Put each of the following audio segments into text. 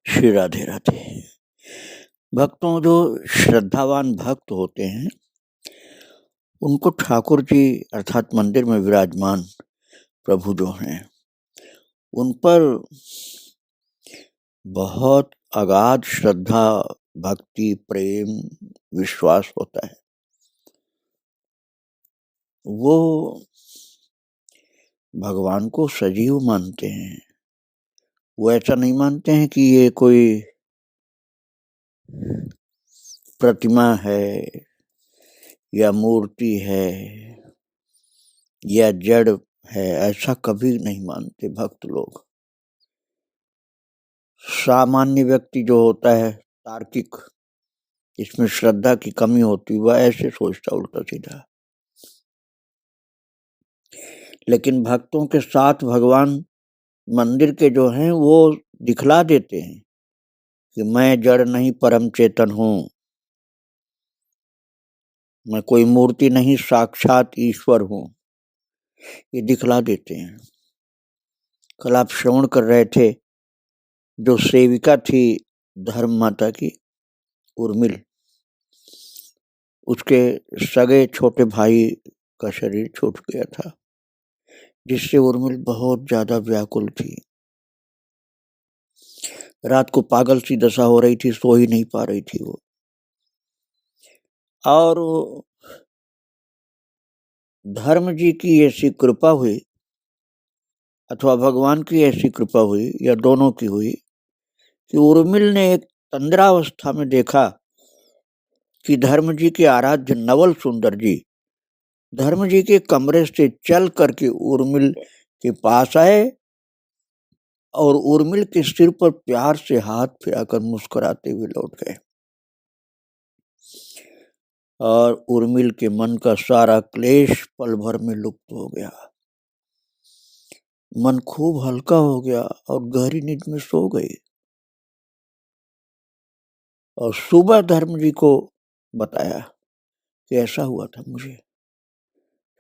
श्री राधे राधे। भक्तों, जो श्रद्धावान भक्त होते हैं उनको ठाकुर जी अर्थात मंदिर में विराजमान प्रभु जो हैं उन पर बहुत अगाध श्रद्धा, भक्ति, प्रेम, विश्वास होता है। वो भगवान को सजीव मानते हैं। वो ऐसा नहीं मानते हैं कि ये कोई प्रतिमा है या मूर्ति है या जड़ है, ऐसा कभी नहीं मानते भक्त लोग। सामान्य व्यक्ति जो होता है तार्किक, इसमें श्रद्धा की कमी होती, वह ऐसे सोचता उल्टा सीधा। लेकिन भक्तों के साथ भगवान मंदिर के जो हैं वो दिखला देते हैं कि मैं जड़ नहीं परम चेतन हूँ, मैं कोई मूर्ति नहीं, साक्षात ईश्वर हूँ, ये दिखला देते हैं। कल आप श्रवण कर रहे थे, जो सेविका थी धर्म माता की उर्मिल, उसके सगे छोटे भाई का शरीर छूट गया था, जिससे उर्मिल बहुत ज्यादा व्याकुल थी। रात को पागल सी दशा हो रही थी, सो ही नहीं पा रही थी वो। और धर्म जी की ऐसी कृपा हुई अथवा भगवान की ऐसी कृपा हुई या दोनों की हुई कि उर्मिल ने एक तंद्रावस्था में देखा कि धर्म जी के आराध्य नवल सुंदर जी धर्म जी के कमरे से चल करके उर्मिल के पास आए और उर्मिल के सिर पर प्यार से हाथ फिराकर मुस्कुराते हुए लौट गए। और उर्मिल के मन का सारा क्लेश पल भर में लुप्त हो गया। मन खूब हल्का हो गया और गहरी नींद में सो गई। और सुबह धर्म जी को बताया कि ऐसा हुआ था मुझे,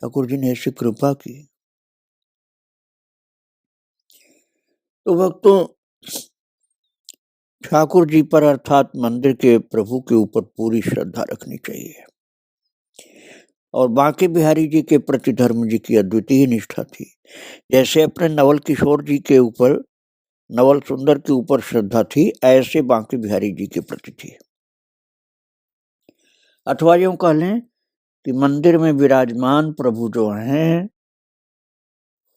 ठाकुर जी ने ऐसी कृपा की। तो भक्तों, ठाकुर जी पर अर्थात मंदिर के प्रभु के ऊपर पूरी श्रद्धा रखनी चाहिए। और बांके बिहारी जी के प्रति धर्म जी की अद्वितीय निष्ठा थी। जैसे अपने नवल किशोर जी के ऊपर, नवल सुंदर के ऊपर श्रद्धा थी, ऐसे बांके बिहारी जी के प्रति थी। अथवा यूं कह लें कि मंदिर में विराजमान प्रभु जो हैं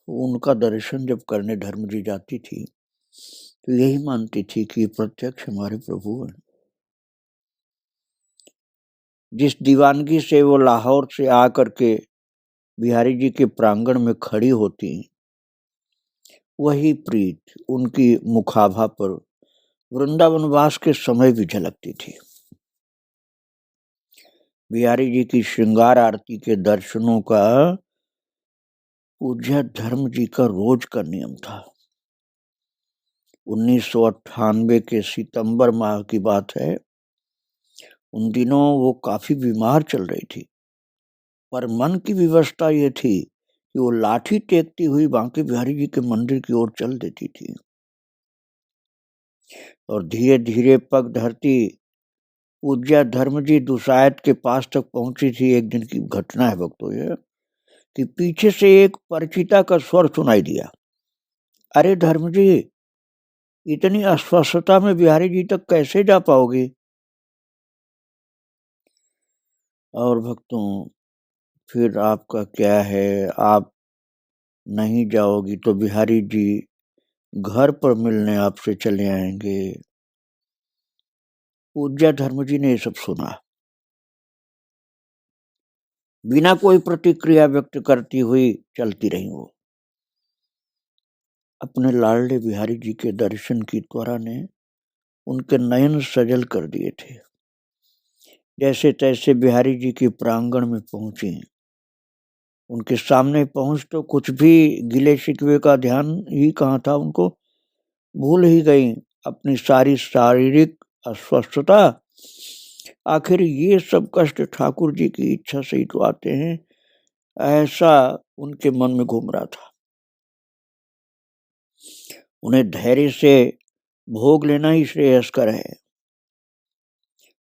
उनका दर्शन जब करने धर्म जी जाती थी तो यही मानती थी कि प्रत्यक्ष हमारे प्रभु हैं। जिस दीवानगी से वो लाहौर से आकर के बिहारी जी के प्रांगण में खड़ी होती, वही प्रीत उनकी मुखाभा पर वृंदावनवास के समय भी झलकती थी। बिहारी जी की श्रृंगार आरती के दर्शनों का पूज्य धर्म जी का रोज का नियम था। 1998 के सितंबर माह की बात है। उन दिनों वो काफी बीमार चल रही थी, पर मन की व्यवस्था ये थी कि वो लाठी टेकती हुई बांके बिहारी जी के मंदिर की ओर चल देती थी और धीरे धीरे पग धरती पूज्य धर्म जी दुसायत के पास तक पहुंची थी। एक दिन की घटना है भक्तों ये, कि पीछे से एक परिचिता का स्वर सुनाई दिया, अरे धर्म जी, इतनी अस्वस्थता में बिहारी जी तक कैसे जा पाओगे? और भक्तों, फिर आपका क्या है, आप नहीं जाओगी तो बिहारी जी घर पर मिलने आपसे चले आएंगे। पूज्य धर्म जी ने ये सब सुना, बिना कोई प्रतिक्रिया व्यक्त करती हुई चलती रही। वो अपने लाडले बिहारी जी के दर्शन की त्वरा ने उनके नयन सजल कर दिए थे। जैसे तैसे बिहारी जी के प्रांगण में पहुंची। उनके सामने पहुंच तो कुछ भी गिले शिकवे का ध्यान ही कहाँ था, उनको भूल ही गई अपनी सारी शारीरिक अस्वस्थता। आखिर ये सब कष्ट ठाकुर जी की इच्छा से ही तो आते हैं, ऐसा उनके मन में घूम रहा था। उन्हें धैर्य से भोग लेना ही श्रेयस्कर है।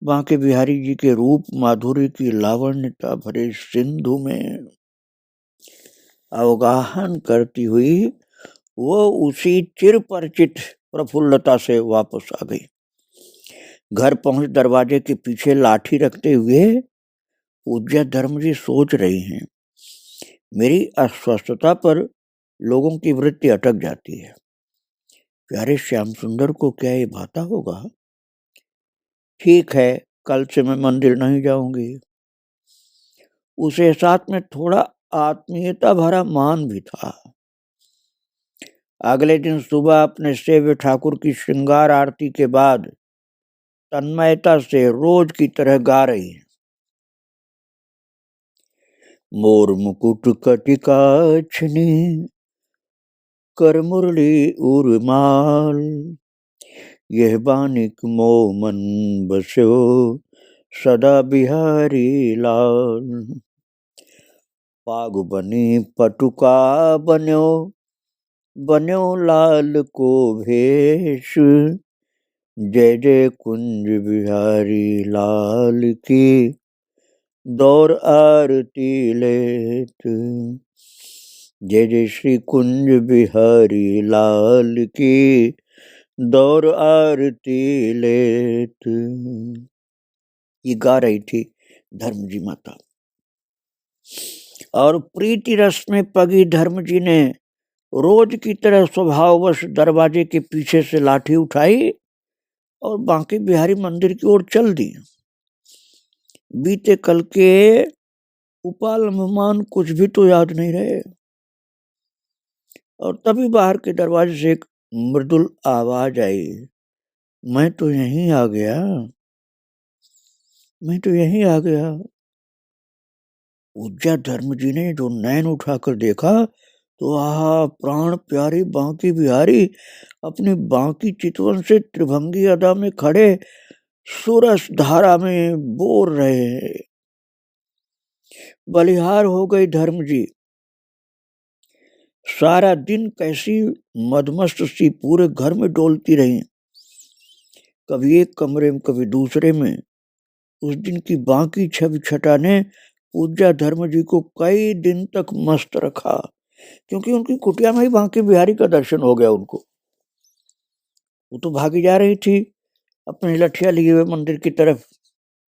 बांके बिहारी जी के रूप माधुर्य की लावण्यता भरे सिंधु में अवगाहन करती हुई वो उसी चिर परिचित प्रफुल्लता से वापस आ गई। घर पहुंच दरवाजे के पीछे लाठी रखते हुए पूज्य धर्म जी सोच रही हैं, मेरी अस्वस्थता पर लोगों की वृत्ति अटक जाती है। प्यारे श्याम सुंदर को क्या ये भाता होगा? ठीक है, कल से मैं मंदिर नहीं जाऊंगी। उसे साथ में थोड़ा आत्मीयता भरा मान भी था। अगले दिन सुबह अपने सेव्य ठाकुर की श्रृंगार आरती के बाद तन्मयता से रोज की तरह गा रही है। मोर मुकुट कटिकाछनी कर मुरली उर्माल, यह बानिक मो मन बस्यो सदा बिहारी लाल। पाग बनी पटुका बन्यो बन्यो लाल को भेष, जय जय कुंज बिहारी लाल की दौर आरती लेत। जय जय श्री कुंज बिहारी लाल की दौर आरती लेत। ये गा रही थी धर्म जी माता। और प्रीति रस में पगी धर्म जी ने रोज की तरह स्वभाववश दरवाजे के पीछे से लाठी उठाई और बांके बिहारी मंदिर की ओर चल दी। बीते कल के उपाल मेहमान कुछ भी तो याद नहीं रहे। और तभी बाहर के दरवाजे से एक मृदुल आवाज आई, मैं तो यहीं आ गया, मैं तो यहीं आ गया। पूज्य धर्म जी ने जो नैन उठाकर देखा तो आहा, प्राण प्यारी बांकी बिहारी अपनी बांकी चितवन से त्रिभंगी अदा में खड़े सुरस धारा में बोर रहे। बलिहार हो गई धर्म जी। सारा दिन कैसी मदमस्त सी पूरे घर में डोलती रही, कभी एक कमरे में कभी दूसरे में। उस दिन की बाकी छवि छटा ने पूज्य धर्म जी को कई दिन तक मस्त रखा, क्योंकि उनकी कुटिया में ही बांके बिहारी का दर्शन हो गया उनको। वो तो भागी जा रही थी अपनी लठिया लिए हुए मंदिर की तरफ।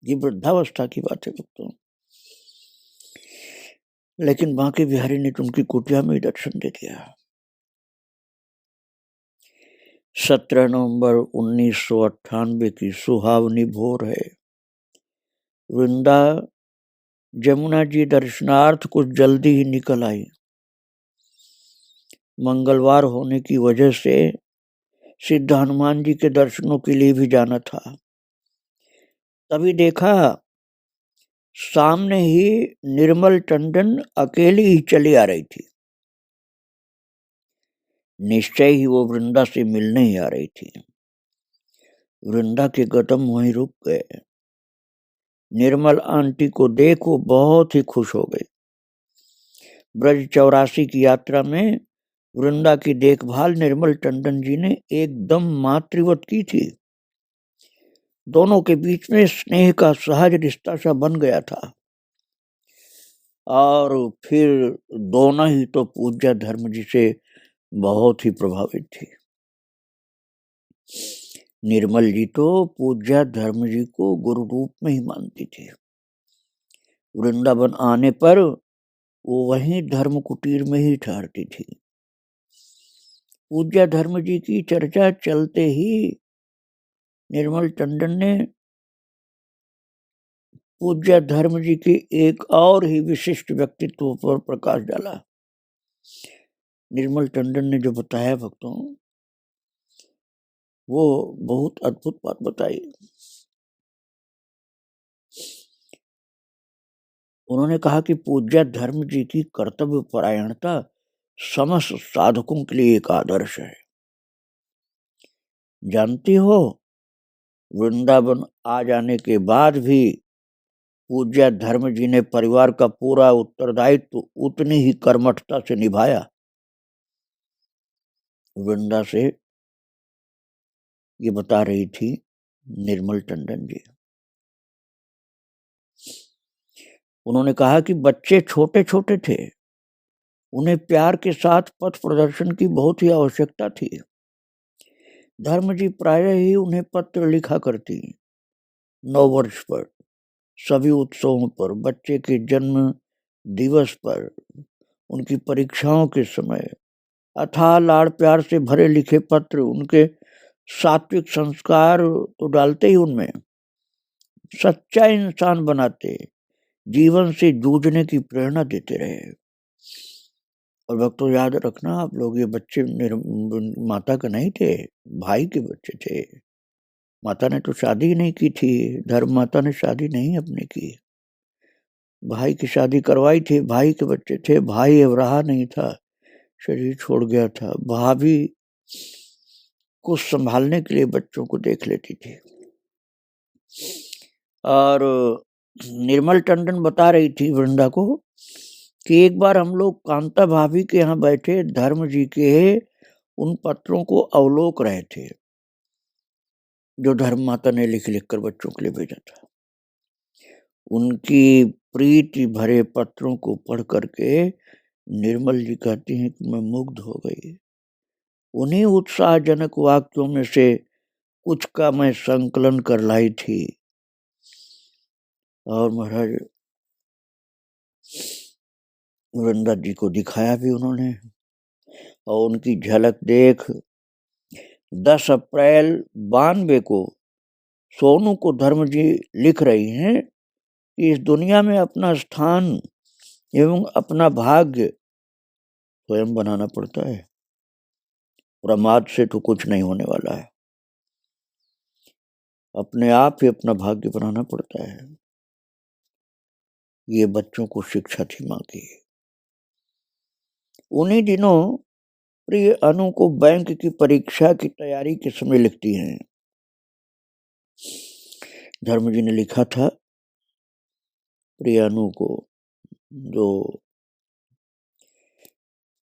ये वृद्धावस्था की बात है भक्तों, लेकिन बांके बिहारी ने तो उनकी कुटिया में ही दर्शन दे दिया। 17 नवंबर 1998 की सुहावनी भोर है। वृंदा जमुना जी दर्शनार्थ कुछ जल्दी ही निकल आई। मंगलवार होने की वजह से सिद्ध हनुमान जी के दर्शनों के लिए भी जाना था। तभी देखा सामने ही निर्मल टंडन अकेली ही चली आ रही थी। निश्चय ही वो वृंदा से मिलने ही आ रही थी। वृंदा के कदम वहीं रुक गए। निर्मल आंटी को देख वो बहुत ही खुश हो गई। ब्रज 84 की यात्रा में वृंदा की देखभाल निर्मल टंडन जी ने एकदम मातृवत की थी। दोनों के बीच में स्नेह का सहज रिश्ता सा बन गया था। और फिर दोनों ही तो पूज्य धर्म जी से बहुत ही प्रभावित थी। निर्मल जी तो पूज्य धर्म जी को गुरु रूप में ही मानती थी। वृंदावन आने पर वो वहीं धर्म कुटीर में ही ठहरती थी। पूज्य धर्म जी की चर्चा चलते ही निर्मल टंडन ने पूज्य धर्म जी की एक और ही विशिष्ट व्यक्तित्व पर प्रकाश डाला। निर्मल टंडन ने जो बताया भक्तों, वो बहुत अद्भुत बात बताई। उन्होंने कहा कि पूज्य धर्म जी की कर्तव्य परायणता समस्त साधकों के लिए एक आदर्श है। जानती हो, वृंदावन आ जाने के बाद भी पूज्य धर्म जी ने परिवार का पूरा उत्तरदायित्व उतनी ही कर्मठता से निभाया। वृंदा से ये बता रही थी निर्मल टंडन जी। उन्होंने कहा कि बच्चे छोटे छोटे थे, उन्हें प्यार के साथ पथ प्रदर्शन की बहुत ही आवश्यकता थी। धर्म जी प्रायः ही उन्हें पत्र लिखा करती। 9 वर्ष पर, सभी उत्सवों पर, बच्चे के जन्म दिवस पर, उनकी परीक्षाओं के समय अथाह लाड़ प्यार से भरे लिखे पत्र उनके सात्विक संस्कार तो डालते ही उनमें, सच्चा इंसान बनाते, जीवन से जूझने की प्रेरणा देते रहे। और भक्तों याद रखना आप लोग, ये बच्चे माता का नहीं थे, भाई के बच्चे थे। माता ने तो शादी नहीं की थी, धर्म माता ने शादी नहीं अपने की, भाई की शादी करवाई थी, भाई के बच्चे थे। भाई अब रहा नहीं था, शरीर छोड़ गया था। भाभी कुछ संभालने के लिए बच्चों को देख लेती थी। और निर्मल टंडन बता रही थी वृंदा को कि एक बार हम लोग कांता भाभी के यहाँ बैठे धर्म जी के उन पत्रों को अवलोक रहे थे जो धर्म माता ने लिख लिख कर बच्चों के लिए भेजा था। उनकी प्रीति भरे पत्रों को पढ़ करके निर्मल जी कहती हैं कि मैं मुग्ध हो गई। उन्हीं उत्साहजनक वाक्यों में से कुछ का मैं संकलन कर लाई थी और महाराज वृंदा जी को दिखाया भी उन्होंने। और उनकी झलक देख 10 अप्रैल 92 को सोनू को धर्म जी लिख रही हैं कि इस दुनिया में अपना स्थान एवं अपना भाग्य स्वयं बनाना पड़ता है, प्रमाद से तो कुछ नहीं होने वाला है, अपने आप ही अपना भाग्य बनाना पड़ता है। ये बच्चों को शिक्षा थी माँ की। उन्हीं दिनों प्रिय अनु को बैंक की परीक्षा की तैयारी के समय लिखती हैं। धर्म जी ने लिखा था प्रिय अनु को, जो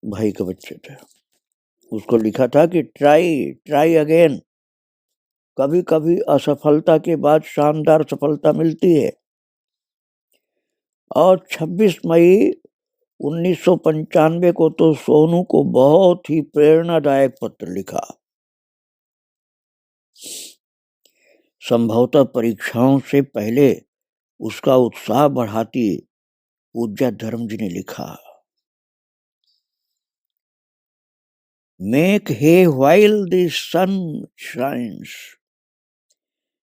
भाई का बच्चा था, उसको लिखा था कि ट्राई अगेन। कभी कभी असफलता के बाद शानदार सफलता मिलती है। और 26 मई 1995 को तो सोनू को बहुत ही प्रेरणादायक पत्र लिखा। संभवतः परीक्षाओं से पहले उसका उत्साह बढ़ाती पूज्य धर्म जी ने लिखा, make hay while the sun shines.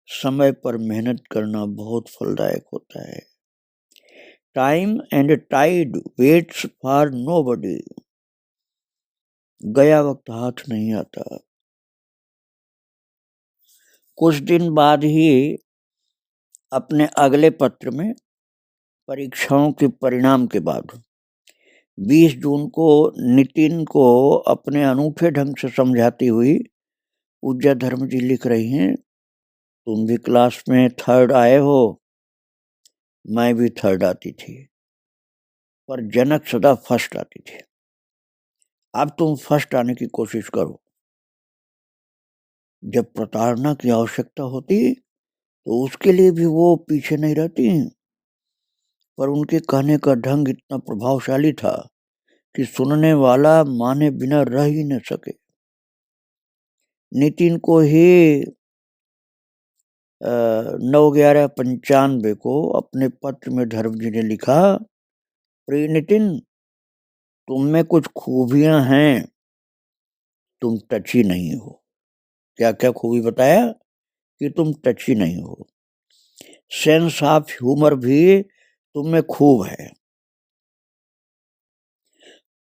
समय पर मेहनत करना बहुत फलदायक होता है। Time and tide waits for nobody. गया वक्त हाथ नहीं आता। कुछ दिन बाद ही अपने अगले पत्र में परीक्षाओं के परिणाम के बाद 20 जून को नितिन को अपने अनूठे ढंग से समझाती हुई पूज्य धर्म जी लिख रही हैं, तुम भी क्लास में 3rd आए हो, मैं भी 3rd आती थी, पर जनक सदा फर्स्ट आती थी। अब तुम फर्स्ट आने की कोशिश करो। जब प्रताड़ना की आवश्यकता होती तो उसके लिए भी वो पीछे नहीं रहती। पर उनके कहने का ढंग इतना प्रभावशाली था कि सुनने वाला माने बिना रह ही न सके। नितिन को ही 9/11/95 को अपने पत्र में धर्म जी ने लिखा, प्रिय नितिन, तुम में कुछ खूबियां हैं, तुम टची नहीं हो। क्या क्या खूबी बताया कि तुम टची नहीं हो। सेंस ऑफ ह्यूमर भी तुम में खूब है,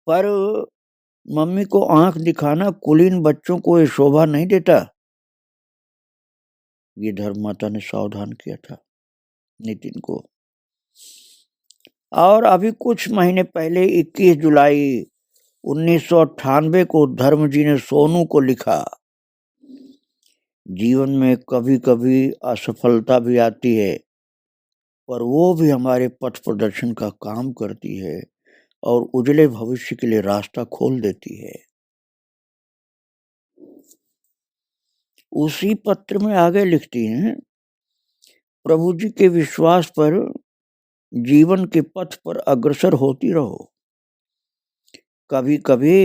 पर मम्मी को आंख दिखाना कुलीन बच्चों को ये शोभा नहीं देता। ये धर्म माता ने सावधान किया था नितिन को। और अभी कुछ महीने पहले 21 जुलाई 1998 को धर्म जी ने सोनू को लिखा, जीवन में कभी कभी असफलता भी आती है, पर वो भी हमारे पथ प्रदर्शन का काम करती है और उजले भविष्य के लिए रास्ता खोल देती है। उसी पत्र में आगे लिखती हैं, प्रभु जी के विश्वास पर जीवन के पथ पर अग्रसर होती रहो। कभी कभी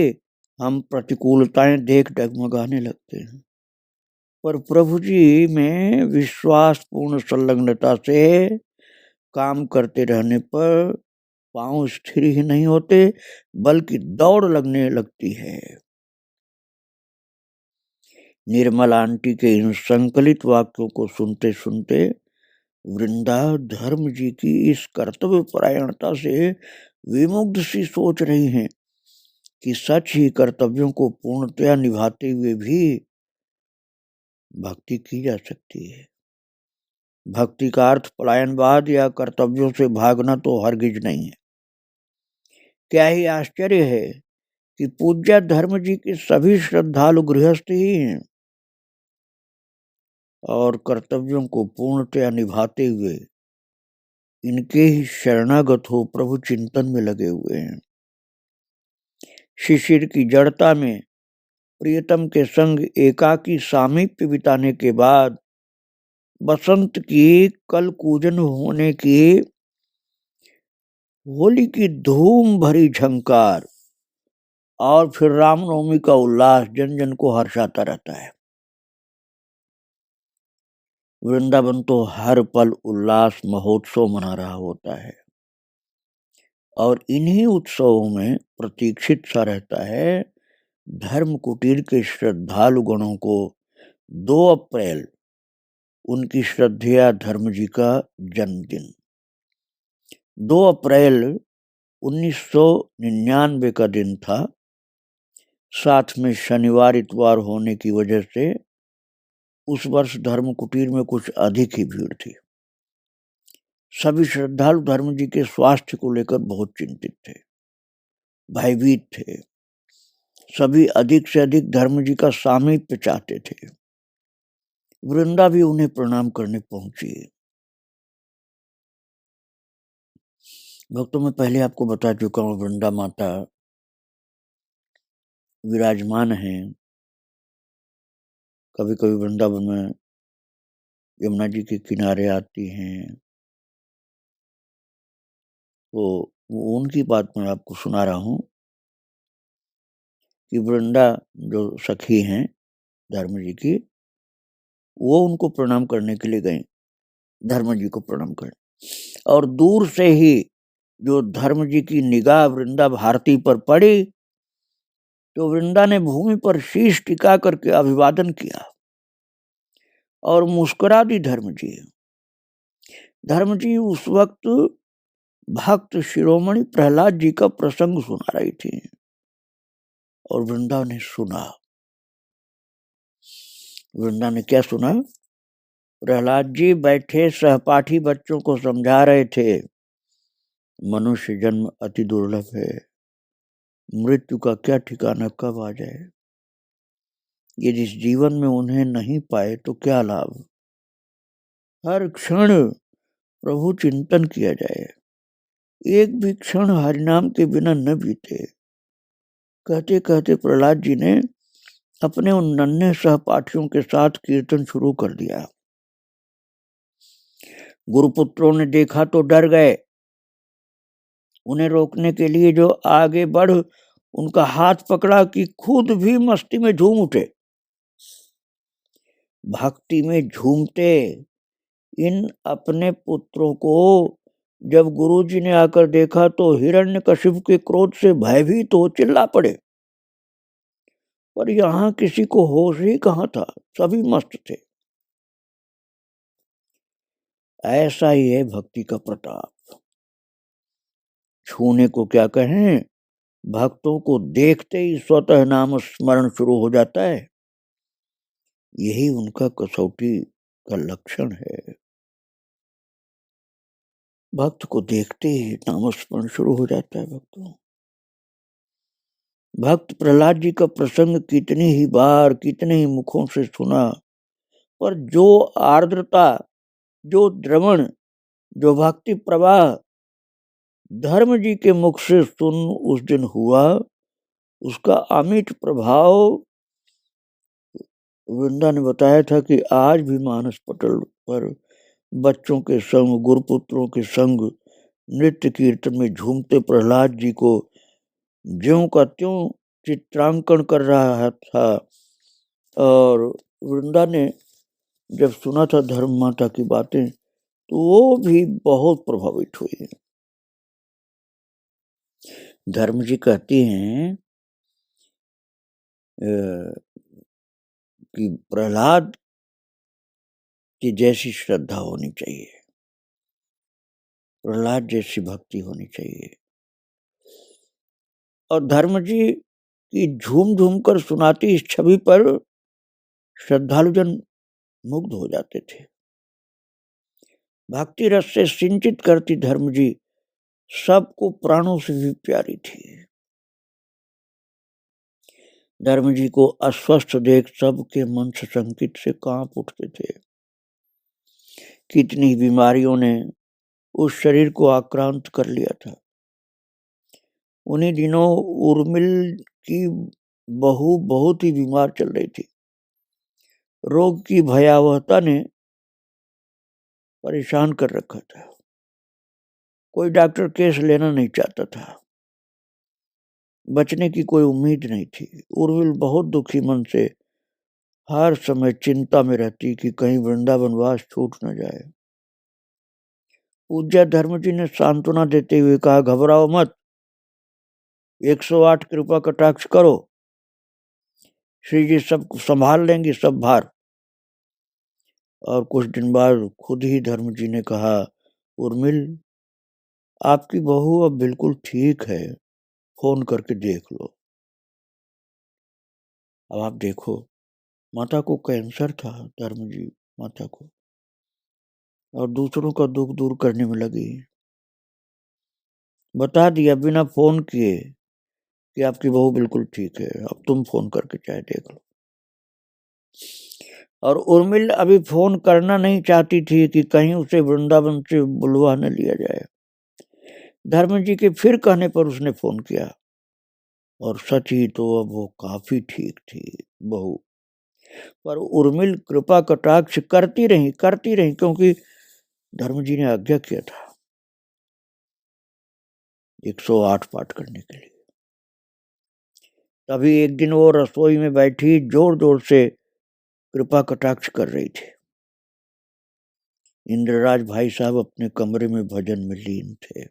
हम प्रतिकूलताएं देख डगमगाने लगते हैं, पर प्रभु जी में विश्वास पूर्ण संलग्नता से काम करते रहने पर पांव स्थिर ही नहीं होते, बल्कि दौड़ लगने लगती है। निर्मला आंटी के इन संकलित वाक्यों को सुनते सुनते वृंदा धर्म जी की इस कर्तव्य परायणता से विमुग्ध सी सोच रही हैं कि सच ही कर्तव्यों को पूर्णतया निभाते हुए भी भक्ति की जा सकती है। भक्ति का अर्थ पलायनवाद या कर्तव्यों से भागना तो हरगिज नहीं है। क्या ही आश्चर्य है कि पूज्य धर्म जी के सभी श्रद्धालु गृहस्थ ही हैं और कर्तव्यों को पूर्णतया निभाते हुए इनके ही शरणागत हो प्रभु चिंतन में लगे हुए हैं। शिशिर की जड़ता में प्रियतम के संग एकाकी सामीप्य बिताने के बाद बसंत की कल कूजन होने की होली की धूम भरी झंकार और फिर रामनवमी का उल्लास जन जन को हर्षाता रहता है। वृंदावन तो हर पल उल्लास महोत्सव मना रहा होता है और इन्हीं उत्सवों में प्रतीक्षित सा रहता है धर्म कुटीर के श्रद्धालु गणों को 2 अप्रैल उनकी श्रद्धेय धर्म जी का जन्मदिन। 2 अप्रैल 1999 का दिन था। साथ में शनिवार इतवार होने की वजह से उस वर्ष धर्म कुटीर में कुछ अधिक ही भीड़ थी। सभी श्रद्धालु धर्म जी के स्वास्थ्य को लेकर बहुत चिंतित थे, भयभीत थे। सभी अधिक से अधिक धर्म जी का सामीप्य चाहते थे। वृंदा भी उन्हें प्रणाम करने पहुंची। भक्तों, मैं पहले आपको बता चुका हूँ, वृंदा माता विराजमान हैं। कभी कभी वृंदावन में यमुना जी के किनारे आती हैं, तो उनकी बात मैं आपको सुना रहा हूँ कि वृंदा जो सखी हैं धर्म जी की, वो उनको प्रणाम करने के लिए गई, धर्म जी को प्रणाम करने। और दूर से ही जो धर्म जी की निगाह वृंदा भारती पर पड़ी तो वृंदा ने भूमि पर शीश टिका करके अभिवादन किया और मुस्कुरा दी धर्म जी। धर्म जी उस वक्त भक्त शिरोमणि प्रहलाद जी का प्रसंग सुना रही थी और वृंदा ने सुना। वृंदा ने क्या सुना? प्रहलाद जी बैठे सहपाठी बच्चों को समझा रहे थे, मनुष्य जन्म अति दुर्लभ है, मृत्यु का क्या ठिकाना कब आ जाए। ये जिस जीवन में उन्हें नहीं पाए तो क्या लाभ। हर क्षण प्रभु चिंतन किया जाए, एक भी क्षण हरिनाम के बिना न बीते। कहते कहते प्रहलाद जी ने अपने उन नन्हे सहपाठियों के साथ कीर्तन शुरू कर दिया। गुरुपुत्रों ने देखा तो डर गए। उन्हें रोकने के लिए जो आगे बढ़ उनका हाथ पकड़ा कि खुद भी मस्ती में झूम उठे। भक्ति में झूमते इन अपने पुत्रों को जब गुरुजी ने आकर देखा तो हिरण्यकशिपु के क्रोध से भयभीत हो चिल्ला पड़े। पर यहाँ किसी को होश ही कहाँ था, सभी मस्त थे। ऐसा ही है भक्ति का प्रताप। छूने को क्या कहें, भक्तों को देखते ही स्वतः नाम स्मरण शुरू हो जाता है। यही उनका कसौटी का लक्षण है। भक्त को देखते ही नाम स्मरण शुरू हो जाता है। भक्तों, भक्त प्रहलाद जी का प्रसंग कितनी ही बार कितने ही मुखों से सुना, पर जो आर्द्रता, जो द्रवण, जो भक्ति प्रवाह धर्म जी के मुख से सुन उस दिन हुआ, उसका अमिट प्रभाव वृंदा ने बताया था कि आज भी मानस पटल पर बच्चों के संग, गुरुपुत्रों के संग नृत्य कीर्तन में झूमते प्रहलाद जी को ज्यों का त्यों चित्रांकन कर रहा था। और वृंदा ने जब सुना था धर्म माता की बातें तो वो भी बहुत प्रभावित हुई। धर्म जी कहती हैं कि प्रहलाद की जैसी श्रद्धा होनी चाहिए, प्रहलाद जैसी भक्ति होनी चाहिए। और धर्म जी की झूम झूम कर सुनाती इस छवि पर श्रद्धालुजन मुग्ध हो जाते थे। भक्ति रस से सिंचित करती धर्म जी सबको प्राणों से भी प्यारी थी। धर्म जी को अस्वस्थ देख सबके मन संकित से कांप उठते थे। कितनी बीमारियों ने उस शरीर को आक्रांत कर लिया था। उन्हीं दिनों उर्मिल की बहू बहुत ही बीमार चल रही थी। रोग की भयावहता ने परेशान कर रखा था। कोई डॉक्टर केस लेना नहीं चाहता था। बचने की कोई उम्मीद नहीं थी। उर्मिल बहुत दुखी मन से हर समय चिंता में रहती कि कहीं वृंदावनवास छूट न जाए। पूज्य धर्म जी ने सांत्वना देते हुए कहा, घबराओ मत, 108 कृपा कटाक्ष करो, श्री जी सब संभाल लेंगे सब भार। और कुछ दिन बाद खुद ही धर्म जी ने कहा, उर्मिल आपकी बहू अब बिल्कुल ठीक है, फोन करके देख लो। अब आप देखो, माता को कैंसर था, धर्म जी माता को, और दूसरों का दुख दूर करने में लगी। बता दिया बिना फोन किए कि आपकी बहू बिल्कुल ठीक है, अब तुम फोन करके चाहे देख लो। और उर्मिल अभी फोन करना नहीं चाहती थी कि कहीं उसे वृंदावन से बुलवा न लिया जाए। धर्म जी के फिर कहने पर उसने फोन किया और सच ही तो अब वो काफी ठीक थी बहू। पर उर्मिल कृपा कटाक्ष करती रही क्योंकि धर्म जी ने आज्ञा किया था 108 पाठ करने के लिए। तभी एक दिन वो रसोई में बैठी जोर जोर से कृपा कटाक्ष कर रही थी। इंद्रराज भाई साहब अपने कमरे में भजन में लीन थे।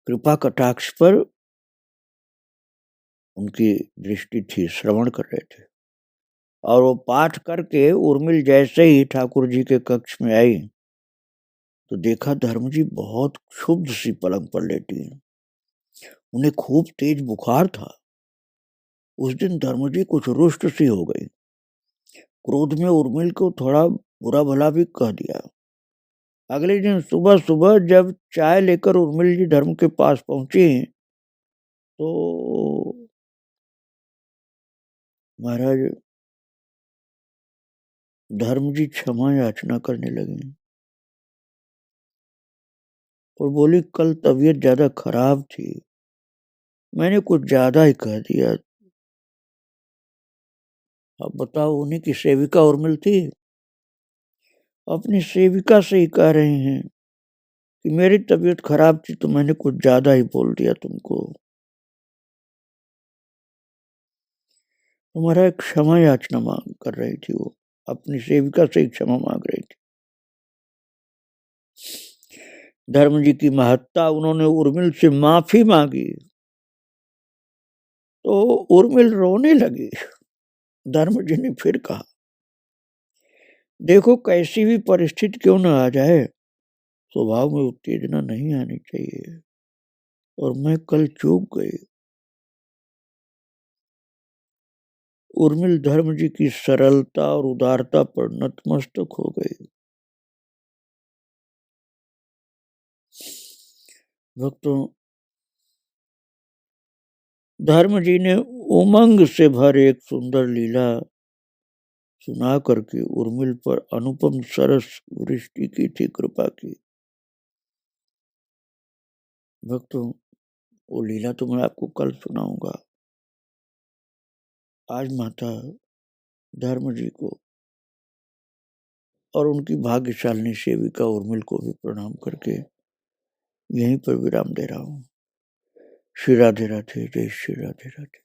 कृपा कटाक्ष पर उनकी दृष्टि थी, श्रवण कर रहे थे। और वो पाठ करके उर्मिल जैसे ही ठाकुर जी के कक्ष में आई तो देखा धर्म जी बहुत क्षुब्ध सी पलंग पर लेटी हैं। उन्हें खूब तेज बुखार था। उस दिन धर्म जी कुछ रुष्ट सी हो गई। क्रोध में उर्मिल को थोड़ा बुरा भला भी कह दिया। अगले दिन सुबह सुबह जब चाय लेकर उर्मिल जी धर्म के पास पहुंची तो महाराज धर्म जी क्षमा याचना करने लगे और बोली, कल तबीयत ज्यादा खराब थी, मैंने कुछ ज्यादा ही कह दिया। अब बताओ, उन्हीं की सेविका उर्मिल थी, अपनी सेविका से ही कह रहे हैं कि मेरी तबीयत खराब थी तो मैंने कुछ ज्यादा ही बोल दिया तुमको। तुम्हारा क्षमा याचना मांग कर रही थी, वो अपनी सेविका से ही क्षमा मांग रही थी। धर्म जी की महत्ता, उन्होंने उर्मिल से माफी मांगी तो उर्मिल रोने लगी। धर्म जी ने फिर कहा, देखो कैसी भी परिस्थिति क्यों न आ जाए, स्वभाव में उत्तेजना नहीं आनी चाहिए, और मैं कल चूक गई। उर्मिल धर्म जी की सरलता और उदारता पर नतमस्तक हो गई। भक्तों, धर्म जी ने उमंग से भर एक सुंदर लीला सुना करके उर्मिल पर अनुपम सरस वृष्टि की थी, कृपा की। भक्तों, वो लीला तो मैं आपको कल सुनाऊंगा। आज माता धर्म जी को और उनकी भाग्यशालिनी सेविका उर्मिल को भी प्रणाम करके यहीं पर विराम दे रहा हूँ। श्री राधे राधे, जय श्री राधे राधे।